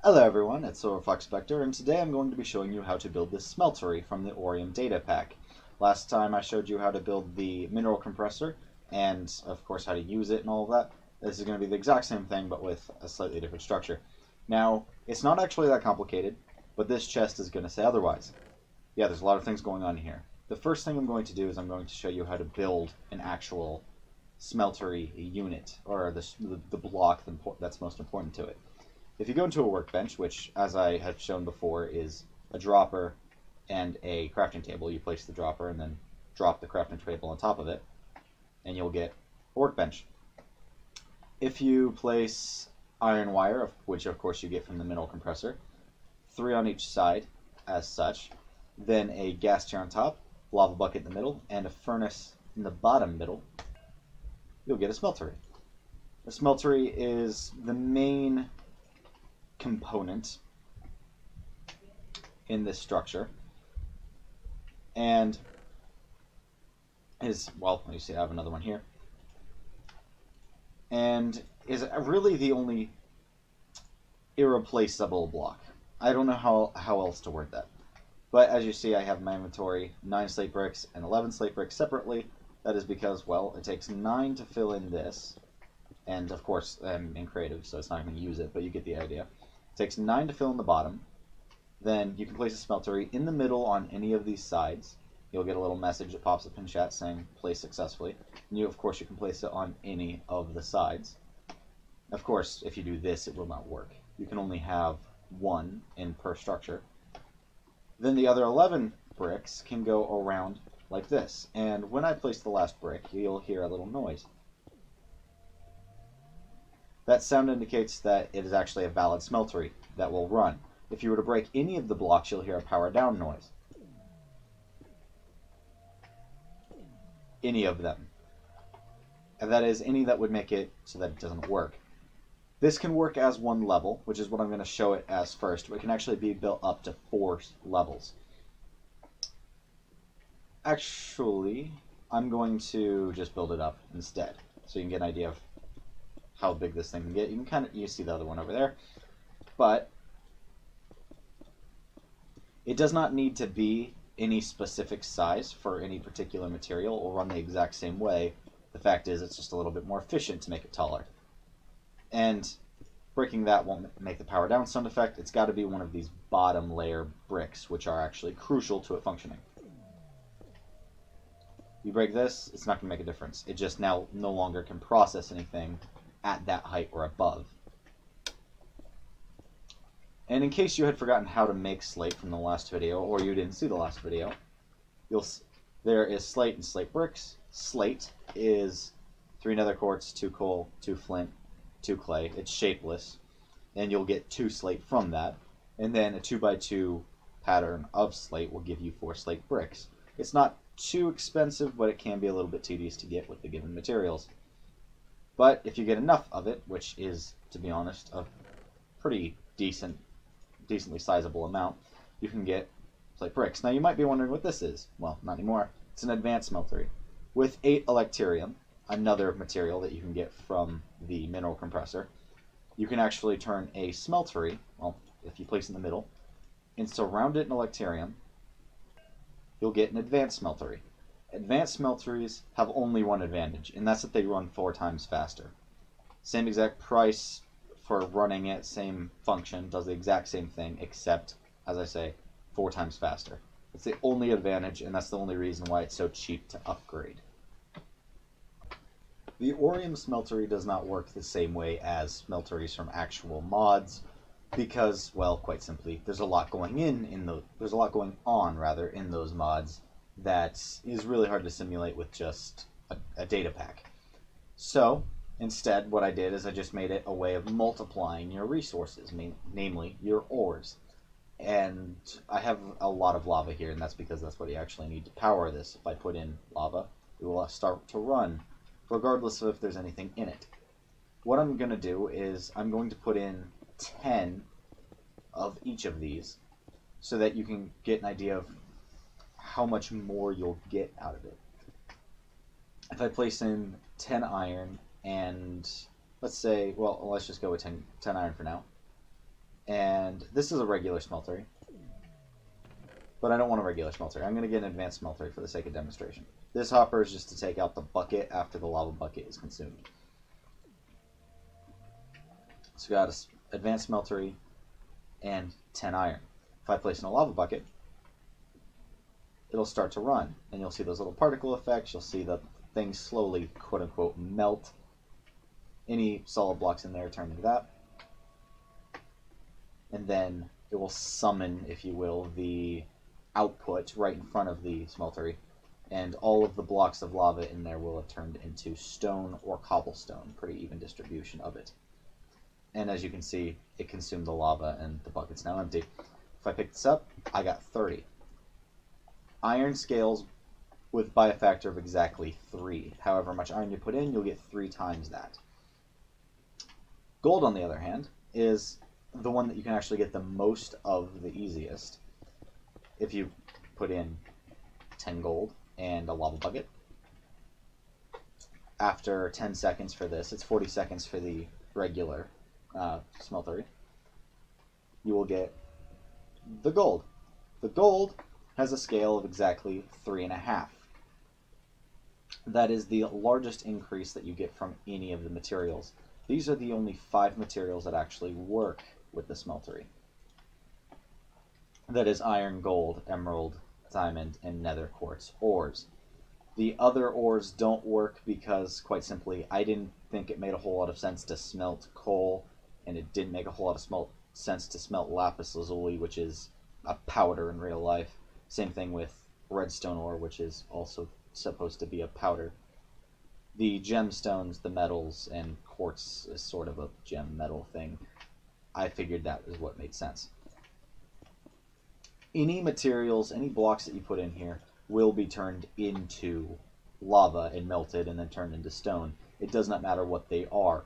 Hello everyone, it's Spectre, and today I'm going to be showing you how to build this Smeltery from the Orium Datapack. Last time I showed you how to build the mineral compressor, and of course how to use it and all of that. This is going to be the exact same thing, but with a slightly different structure. Now, it's not actually that complicated, but this chest is going to say otherwise. Yeah, there's a lot of things going on here. The first thing I'm going to do is I'm going to show you how to build an actual Smeltery unit, or the block that's most important to it. If you go into a workbench, which, as I have shown before, is a dropper and a crafting table, you place the dropper and then drop the crafting table on top of it, and you'll get a workbench. If you place iron wire, which of course you get from the mineral compressor, 3 on each side, as such, then a gas chair on top, lava bucket in the middle, and a furnace in the bottom middle, you'll get a smeltery. A smeltery is the main component in this structure, and is, well, you see I have another one here, and is really the only irreplaceable block. I don't know how else to word that, but as you see I have in my inventory 9 slate bricks and 11 slate bricks separately. That is because, well, it takes 9 to fill in this, and of course I'm in creative so it's not going to use it, but you get the idea. It takes 9 to fill in the bottom. Then you can place a smeltery in the middle on any of these sides. You'll get a little message that pops up in chat saying place successfully. And of course you can place it on any of the sides. Of course, if you do this, it will not work. You can only have 1 in per structure. Then the other 11 bricks can go around like this. And when I place the last brick, you'll hear a little noise. That sound indicates that it is actually a valid smeltery that will run. If you were to break any of the blocks, you'll hear a power down noise. Any of them. And that is any that would make it so that it doesn't work. This can work as 1 level, which is what I'm going to show it as first. But it can actually be built up to 4 levels. Actually, I'm going to just build it up instead, so you can get an idea of how big this thing can get. You can you see the other one over there, but it does not need to be any specific size for any particular material or run the exact same way. The fact is it's just a little bit more efficient to make it taller. And breaking that won't make the power down sound effect. It's got to be one of these bottom layer bricks, which are actually crucial to it functioning. You break this, it's not going to make a difference. It just now no longer can process anything at that height or above. And in case you had forgotten how to make slate from the last video, or you didn't see the last video, there is slate and slate bricks. Slate is 3 nether quartz, 2 coal, 2 flint, 2 clay. It's shapeless, and you'll get 2 slate from that. And then a 2x2 pattern of slate will give you 4 slate bricks. It's not too expensive, but it can be a little bit tedious to get with the given materials. But if you get enough of it, which is, to be honest, a pretty decently sizable amount, you can get slate bricks. Now you might be wondering what this is. Well, not anymore. It's an advanced smeltery. With 8 electrium, another material that you can get from the mineral compressor, you can actually turn a smeltery, well, if you place it in the middle, and surround it in electrium, you'll get an advanced smeltery. Advanced smelteries have only one advantage, and that's that they run 4 times faster. Same exact price for running it, same function, does the exact same thing, except, as I say, 4 times faster. It's the only advantage, and that's the only reason why it's so cheap to upgrade. The Orium Smeltery does not work the same way as smelteries from actual mods, because, well, quite simply, there's a lot going on in those mods that is really hard to simulate with just a data pack. So instead, what I did is I just made it a way of multiplying your resources, namely your ores. And I have a lot of lava here, and that's because that's what you actually need to power this. If I put in lava, it will start to run, regardless of if there's anything in it. What I'm going to do is I'm going to put in 10 of each of these so that you can get an idea of how much more you'll get out of it. If I place in 10 iron and let's say, well, let's just go with 10 iron for now. And this is a regular smeltery. But I don't want a regular smeltery. I'm going to get an advanced smeltery for the sake of demonstration. This hopper is just to take out the bucket after the lava bucket is consumed. So we got an advanced smeltery and 10 iron. If I place in a lava bucket, it'll start to run. And you'll see those little particle effects. You'll see the things slowly, quote-unquote, melt. Any solid blocks in there turn into that. And then it will summon, if you will, the output right in front of the smeltery, and all of the blocks of lava in there will have turned into stone or cobblestone. Pretty even distribution of it. And as you can see, it consumed the lava and the bucket's now empty. If I pick this up, I got 30. Iron scales by a factor of exactly 3. However much iron you put in, you'll get 3 times that. Gold, on the other hand, is the one that you can actually get the most of the easiest. If you put in 10 gold and a lava bucket, after 10 seconds for this, it's 40 seconds for the regular smeltery, you will get the gold. The gold has a scale of exactly 3.5. That is the largest increase that you get from any of the materials. These are the only 5 materials that actually work with the smeltery. That is iron, gold, emerald, diamond, and nether quartz ores. The other ores don't work because, quite simply, I didn't think it made a whole lot of sense to smelt coal, and it didn't make a whole lot of sense to smelt lapis lazuli, which is a powder in real life. Same thing with redstone ore, which is also supposed to be a powder. The gemstones, the metals, and quartz is sort of a gem metal thing. I figured that is what made sense. Any materials, any blocks that you put in here will be turned into lava and melted and then turned into stone. It does not matter what they are.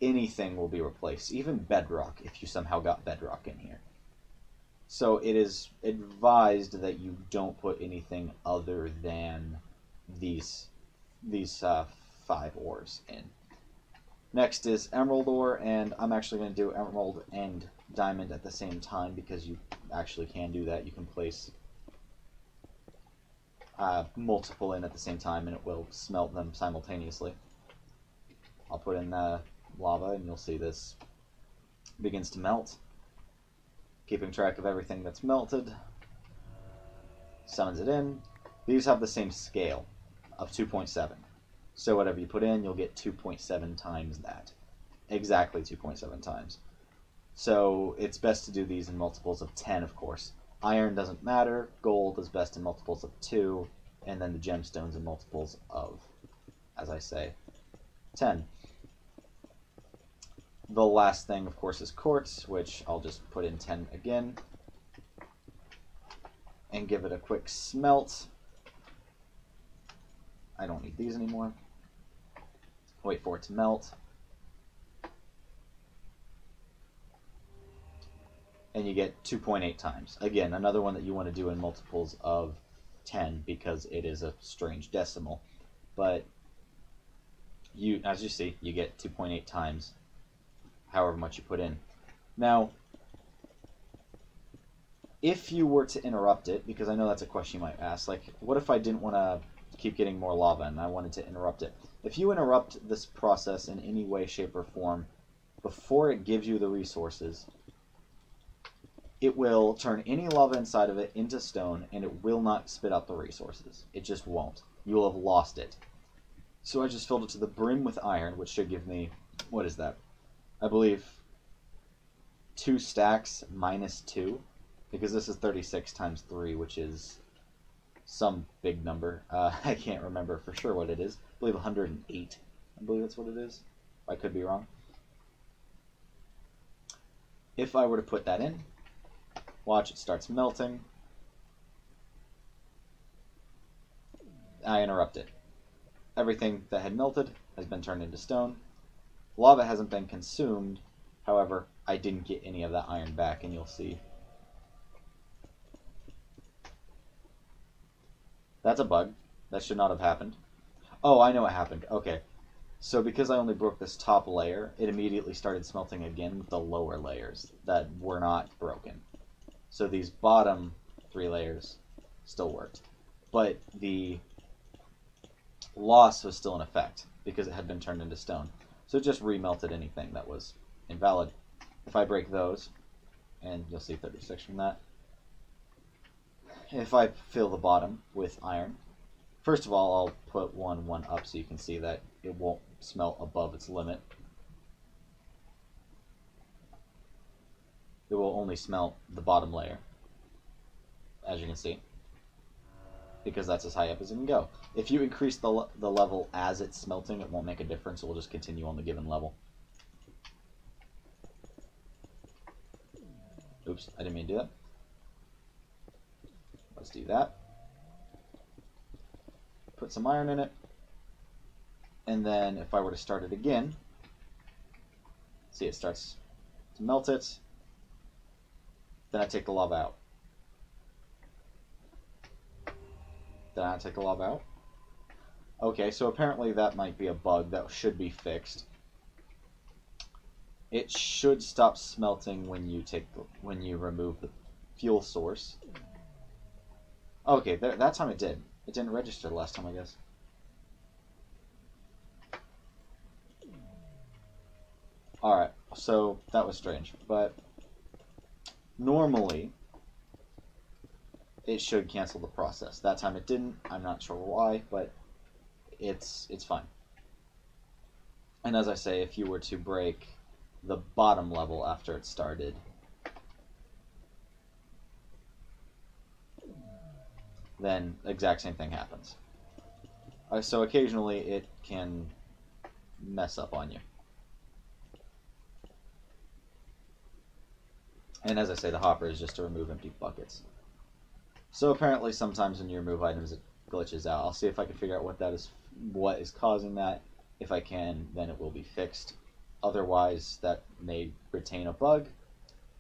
Anything will be replaced, even bedrock, if you somehow got bedrock in here. So it is advised that you don't put anything other than these 5 ores in. Next is emerald ore, and I'm actually going to do emerald and diamond at the same time because you actually can do that. You can place multiple in at the same time and it will smelt them simultaneously. I'll put in lava and you'll see this begins to melt. Keeping track of everything that's melted. Summons it in. These have the same scale of 2.7. So whatever you put in, you'll get 2.7 times that. Exactly 2.7 times. So it's best to do these in multiples of 10, of course. Iron doesn't matter. Gold is best in multiples of 2. And then the gemstones in multiples of, as I say, 10. The last thing, of course, is quartz, which I'll just put in 10 again. And give it a quick smelt. I don't need these anymore. Wait for it to melt. And you get 2.8 times. Again, another one that you want to do in multiples of 10 because it is a strange decimal. But as you see, you get 2.8 times however much you put in. Now, if you were to interrupt it, because I know that's a question you might ask, like, what if I didn't want to keep getting more lava and I wanted to interrupt it? If you interrupt this process in any way, shape, or form before it gives you the resources, it will turn any lava inside of it into stone and it will not spit out the resources. It just won't. You will have lost it. So I just filled it to the brim with iron, which should give me, what is that? I believe 2 stacks minus 2, because this is 36 times 3, which is some big number. I can't remember for sure what it is. I believe 108. I believe that's what it is. I could be wrong. If I were to put that in, watch, it starts melting. I interrupt it. Everything that had melted has been turned into stone. Lava hasn't been consumed. However, I didn't get any of that iron back, and you'll see. That's a bug. That should not have happened. Oh, I know what happened. Okay. So because I only broke this top layer, it immediately started smelting again with the lower layers that were not broken. So these bottom 3 layers still worked. But the loss was still in effect because it had been turned into stone. So it just remelted anything that was invalid. If I break those, and you'll see 36 from that, if I fill the bottom with iron, first of all, I'll put one up so you can see that it won't smelt above its limit. It will only smelt the bottom layer, as you can see, because that's as high up as it can go. If you increase the level as it's smelting, it won't make a difference. It will just continue on the given level. Oops, I didn't mean to do that. Let's do that. Put some iron in it. And then if I were to start it again, see, it starts to melt it. Then I take the lava out. Then I take the lava out. Okay, so apparently that might be a bug that should be fixed. It should stop smelting when you remove the fuel source. Okay, that time it did. It didn't register the last time, I guess. Alright, so that was strange, but normally it should cancel the process. That time it didn't. I'm not sure why, but it's fine. And as I say, if you were to break the bottom level after it started, then exact same thing happens. So occasionally it can mess up on you. And as I say, the hopper is just to remove empty buckets. So apparently sometimes when you remove items it glitches out. I'll see if I can figure out what is causing that. If I can, then it will be fixed. Otherwise, that may retain a bug.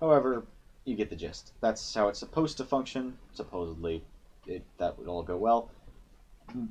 However, you get the gist. That's how it's supposed to function. Supposedly, that would all go well.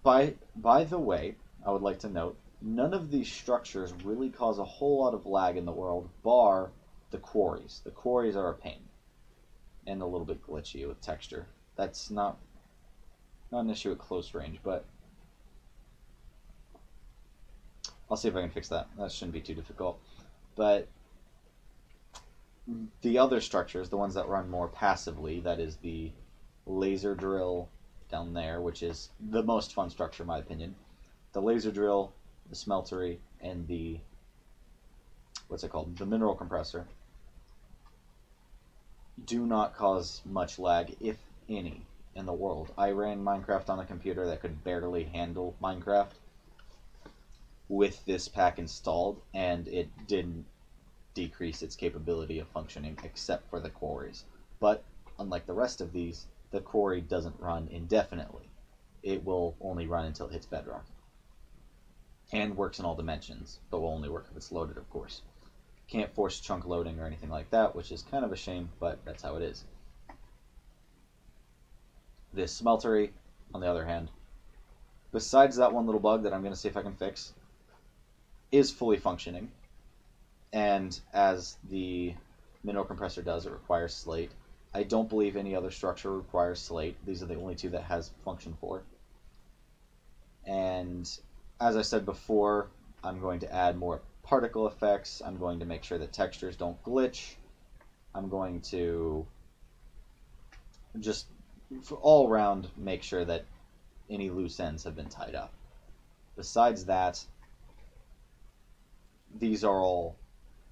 By the way, I would like to note, none of these structures really cause a whole lot of lag in the world, bar the quarries. The quarries are a pain. And a little bit glitchy with texture. That's not an issue at close range, but I'll see if I can fix that. That shouldn't be too difficult. But the other structures, the ones that run more passively, that is the laser drill down there, which is the most fun structure in my opinion. The laser drill, the smeltery, and the, what's it called? The mineral compressor do not cause much lag, if any, in the world. I ran Minecraft on a computer that could barely handle Minecraft with this pack installed, and it didn't decrease its capability of functioning except for the quarries. But unlike the rest of these, the quarry doesn't run indefinitely. It will only run until it hits bedrock. And works in all dimensions, but will only work if it's loaded, of course. Can't force chunk loading or anything like that, which is kind of a shame, but that's how it is. This smeltery, on the other hand, besides that one little bug that I'm going to see if I can fix, is fully functioning. And as the mineral compressor does, it requires slate. I don't believe any other structure requires slate. These are the only two that has function for. And as I said before, I'm going to add more particle effects. I'm going to make sure that textures don't glitch. I'm going to just all around make sure that any loose ends have been tied up. Besides that, these are all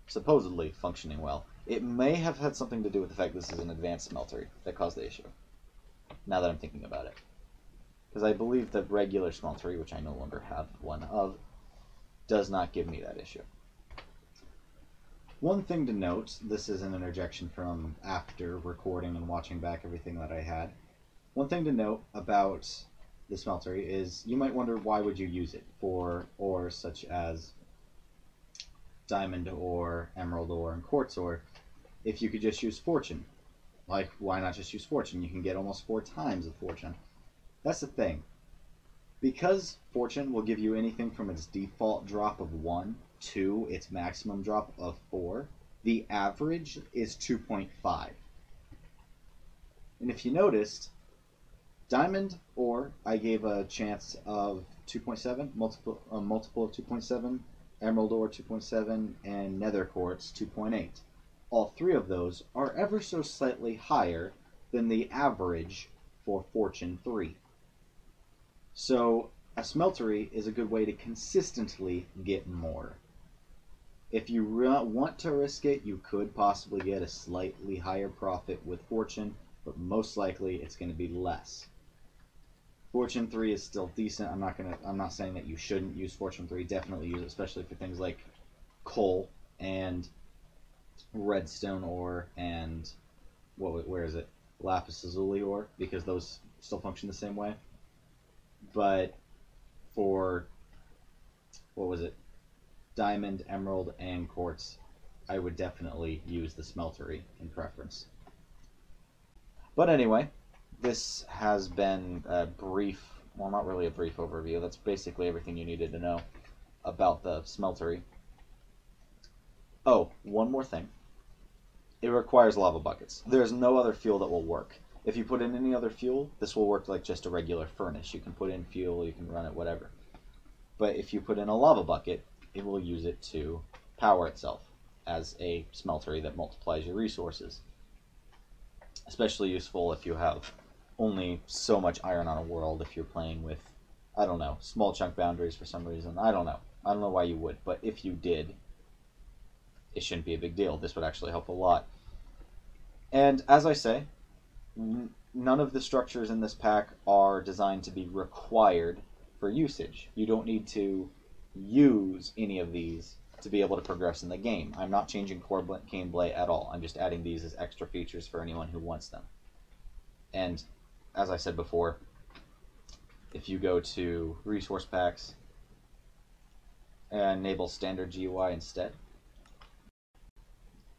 supposedly functioning well. It may have had something to do with the fact this is an advanced smeltery that caused the issue, now that I'm thinking about it. Because I believe that regular smeltery, which I no longer have one of, does not give me that issue. One thing to note, this is an interjection from after recording and watching back everything that I had. One thing to note about the smeltery is you might wonder why would you use it for ores such as diamond ore, emerald ore, and quartz ore if you could just use fortune. Like, why not just use fortune? You can get almost 4 times of fortune. That's the thing. Because Fortune will give you anything from its default drop of 1 to its maximum drop of 4, the average is 2.5. And if you noticed, Diamond Ore, I gave a chance of 2.7, a multiple of 2.7, Emerald Ore 2.7, and Nether Quartz 2.8. All three of those are ever so slightly higher than the average for Fortune 3. So a Smeltery is a good way to consistently get more. If you want to risk it, you could possibly get a slightly higher profit with Fortune, but most likely it's going to be less. Fortune 3 is still decent. I'm not saying that you shouldn't use Fortune 3. Definitely use it, especially for things like coal and redstone ore and where is it? Lapis lazuli ore, because those still function the same way. But for Diamond, Emerald, and Quartz, I would definitely use the Smeltery in preference. But anyway, this has been a brief, well, not really a brief overview. That's basically everything you needed to know about the Smeltery. Oh, one more thing. It requires lava buckets. There's no other fuel that will work. If you put in any other fuel, this will work like just a regular furnace. You can put in fuel, you can run it, whatever. But if you put in a lava bucket, it will use it to power itself as a smeltery that multiplies your resources. Especially useful if you have only so much iron on a world, if you're playing with, I don't know, small chunk boundaries for some reason. I don't know why you would, but if you did, it shouldn't be a big deal. This would actually help a lot. And as I say, none of the structures in this pack are designed to be required for usage. You don't need to use any of these to be able to progress in the game. I'm not changing core gameplay at all. I'm just adding these as extra features for anyone who wants them. And as I said before, if you go to resource packs and enable standard GUI instead,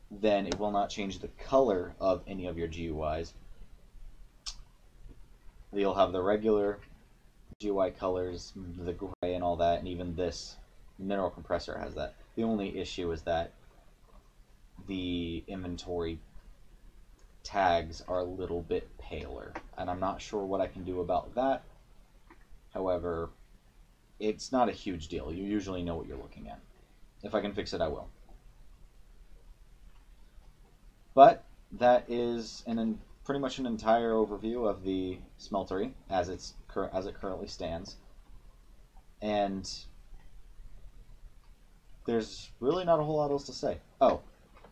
then it will not change the color of any of your GUIs. You'll have the regular GUI colors, the gray and all that, and even this mineral compressor has that. The only issue is that the inventory tags are a little bit paler, and I'm not sure what I can do about that. However, it's not a huge deal. You usually know what you're looking at. If I can fix it, I will. But that is pretty much an entire overview of the Smeltery as it currently stands. And there's really not a whole lot else to say. Oh,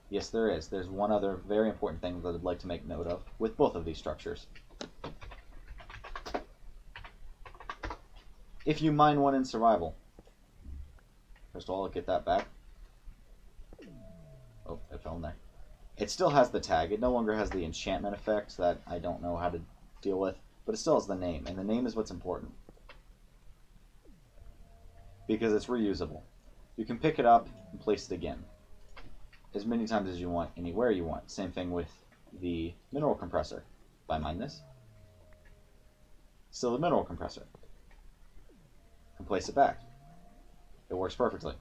yes there is. There's one other very important thing that I'd like to make note of with both of these structures. If you mine one in survival, first of all, I'll get that back. Oh, it fell in there. It still has the tag. It no longer has the enchantment effect that I don't know how to deal with, but it still has the name, and the name is what's important. Because it's reusable. You can pick it up and place it again as many times as you want, anywhere you want. Same thing with the mineral compressor. If I mine this, still the mineral compressor. And place it back. It works perfectly.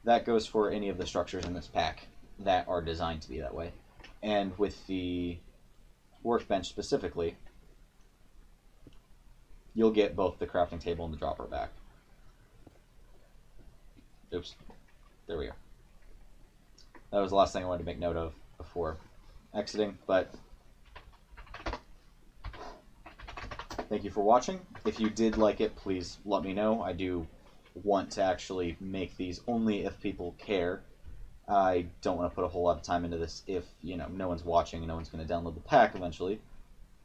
That goes for any of the structures in this pack that are designed to be that way. And with the workbench specifically, you'll get both the crafting table and the dropper back. Oops. There we go. That was the last thing I wanted to make note of before exiting, but thank you for watching. If you did like it, please let me know. I do want to actually make these only if people care. I don't want to put a whole lot of time into this if, you know, no one's watching and no one's going to download the pack eventually.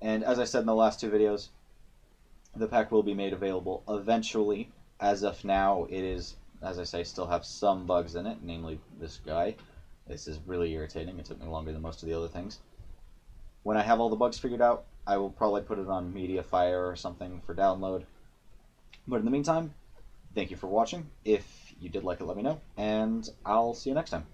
And as I said in the last two videos, the pack will be made available eventually. As of now, it is, as I say, still have some bugs in it, namely this guy. This is really irritating. It took me longer than most of the other things. When I have all the bugs figured out, I will probably put it on Mediafire or something for download. But in the meantime, thank you for watching. If you did like it, let me know, and I'll see you next time.